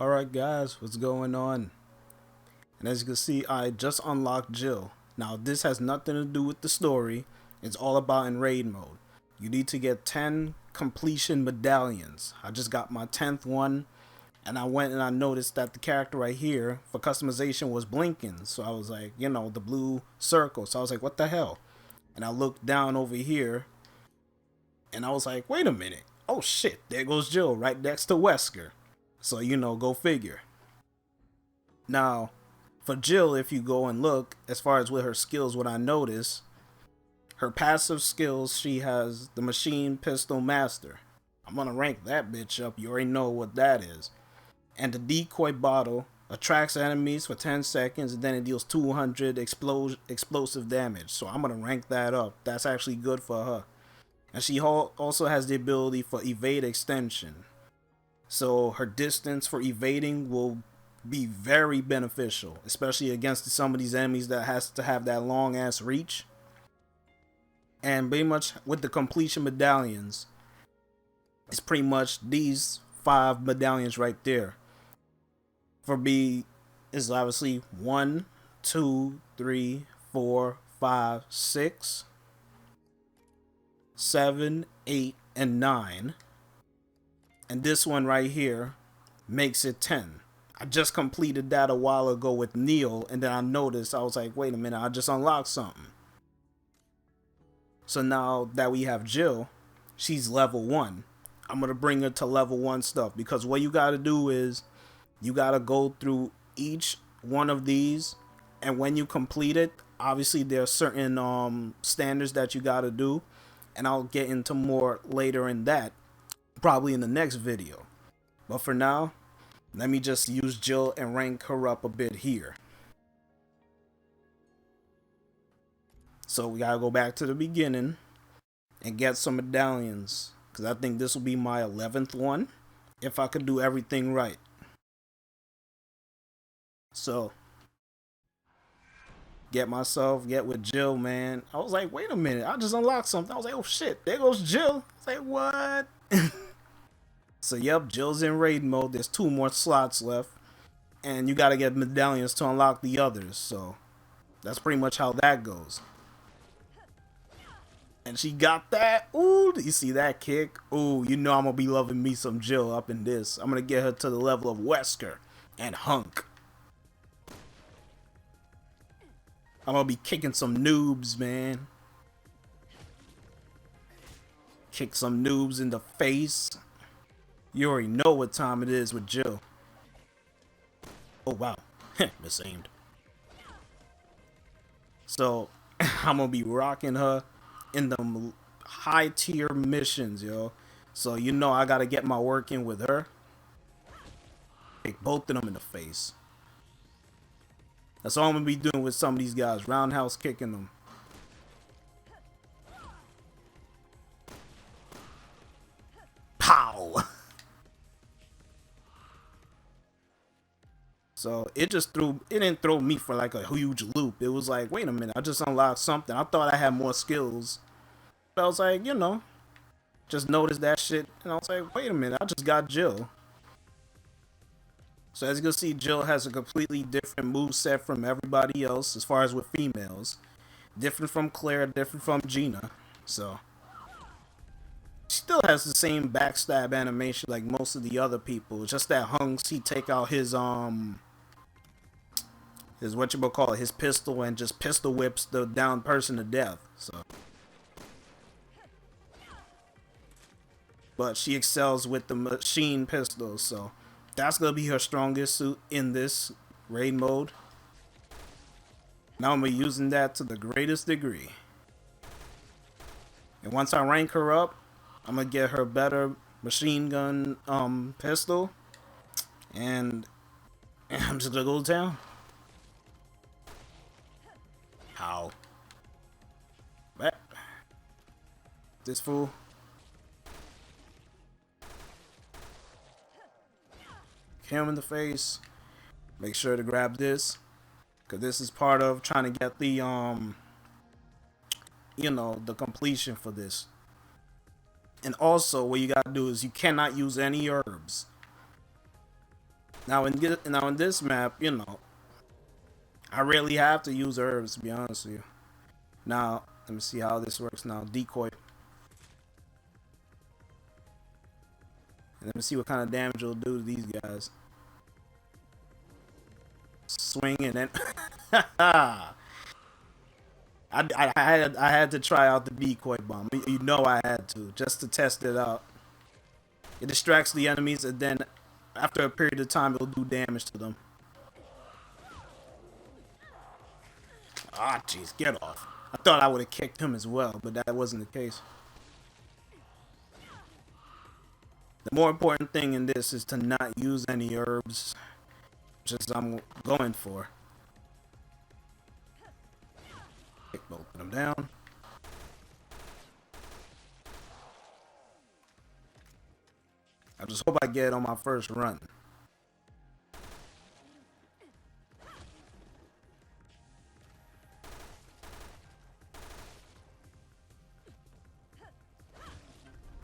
Alright guys, what's going on? And as you can see, I just unlocked Jill. Now this has nothing to do with the story. It's all about in raid mode. You need to get 10 completion medallions. I just got my 10th one, and I went and I noticed that the character right here for customization was blinking. So I was like, you know, the blue circle. So I was like, what the hell? And I looked down over here and I was like, wait a minute. Oh shit, there goes Jill right next to Wesker. So, you know, go figure. Now, for Jill, if you go and look, as far as with her skills, what I noticed, her passive skills, she has the machine pistol master. I'm gonna rank that bitch up. You already know what that is. And the decoy bottle attracts enemies for 10 seconds, and then it deals 200 explosive damage. So I'm gonna rank that up. That's actually good for her. And she also has the ability for evade extension. So her distance for evading will be very beneficial, especially against some of these enemies that has to have that long ass reach. And pretty much with the completion medallions, it's pretty much these 5 medallions right there. For me, is obviously 1, 2, 3, 4, 5, 6, 7, 8, and 9. And this one right here makes it 10. I just completed that a while ago with Neil, and then I noticed, I was like, wait a minute, I just unlocked something. So now that we have Jill, she's level 1. I'm going to bring her to level 1 stuff, because what you got to do is you got to go through each one of these, and when you complete it, obviously there are certain standards that you got to do, and I'll get into more later in that, probably in the next video. But for now, let me just use Jill and rank her up a bit here. So we gotta go back to the beginning and get some medallions, because I think this will be my 11th one if I could do everything right. So get with Jill, man. I was like, wait a minute, I just unlocked something. I was like, oh shit, there goes Jill. I was like, what? So yep, Jill's in raid mode. There's 2 more slots left, and you gotta get medallions to unlock the others. So that's pretty much how that goes. And she got that. Ooh, do you see that kick? Ooh, you know I'm gonna be loving me some Jill up in this. I'm gonna get her to the level of Wesker and Hunk. I'm gonna be kicking some noobs, man. Kick some noobs in the face. You already know what time it is with Jill. Oh wow, misaimed. So I'm gonna be rocking her in the high tier missions, yo. So you know I gotta get my work in with her. Kick both of them in the face. That's all I'm gonna be doing with some of these guys. Roundhouse kicking them. Pow! So it didn't throw me for like a huge loop. It was like, wait a minute, I just unlocked something. I thought I had more skills. But I was like, you know, just noticed that shit. And I was like, wait a minute, I just got Jill. So as you can see, Jill has a completely different move set from everybody else as far as with females. Different from Claire, different from Gina. So she still has the same backstab animation like most of the other people. It's just that Hunks, he take out his his pistol and just pistol whips the down person to death. So, but she excels with the machine pistol, so that's gonna be her strongest suit in this raid mode. Now I'm gonna be using that to the greatest degree. And once I rank her up, I'm gonna get her better machine gun pistol, and I'm just gonna go to town. How? What? This fool. Kick him in the face. Make sure to grab this, because this is part of trying to get the you know, the completion for this. And also what you gotta do is you cannot use any herbs. Now in this map, you know, I rarely have to use herbs, to be honest with you. Now, let me see how this works now. Decoy. And let me see what kind of damage it'll do to these guys. Swing and then... I had to try out the decoy bomb. You know I had to, just to test it out. It distracts the enemies, and then after a period of time, it'll do damage to them. Ah, jeez, get off. I thought I would have kicked him as well, but that wasn't the case. The more important thing in this is to not use any herbs, which is I'm going for. Kick both of them down. I just hope I get it on my first run.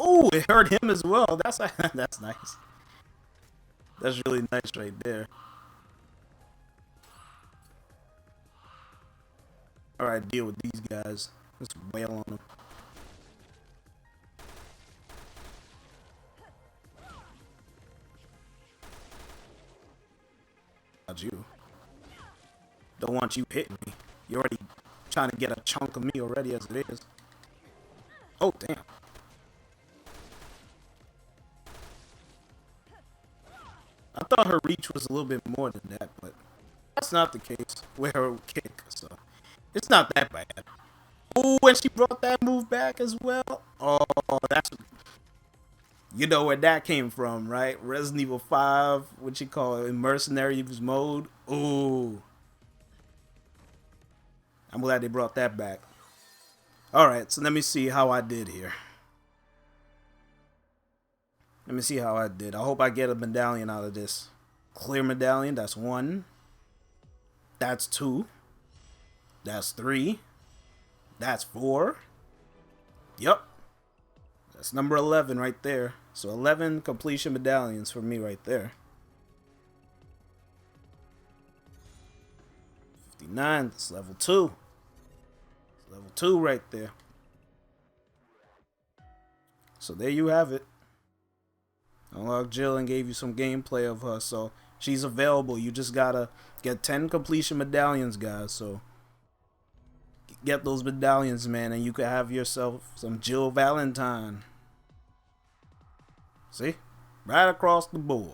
Oh, it hurt him as well. That's that's nice. That's really nice right there. All right, deal with these guys. Let's wail on them. Not you. Don't want you hitting me. You're already trying to get a chunk of me already as it is. Oh, damn. I thought her reach was a little bit more than that, but that's not the case with her kick, so it's not that bad. Oh, and she brought that move back as well. Oh, that's... You know where that came from, right? Resident Evil 5, what you call it, Mercenaries mode. Ooh. I'm glad they brought that back. Alright, so let me see how I did here. Let me see how I did. I hope I get a medallion out of this. Clear medallion, that's 1. That's 2. That's 3. That's 4. Yep. That's number 11 right there. So 11 completion medallions for me right there. 59, that's level 2. Level 2 right there. So there you have it. Unlocked Jill and gave you some gameplay of her, so she's available. You just gotta get 10 completion medallions, guys. So get those medallions, man, and you can have yourself some Jill Valentine. See? Right across the board.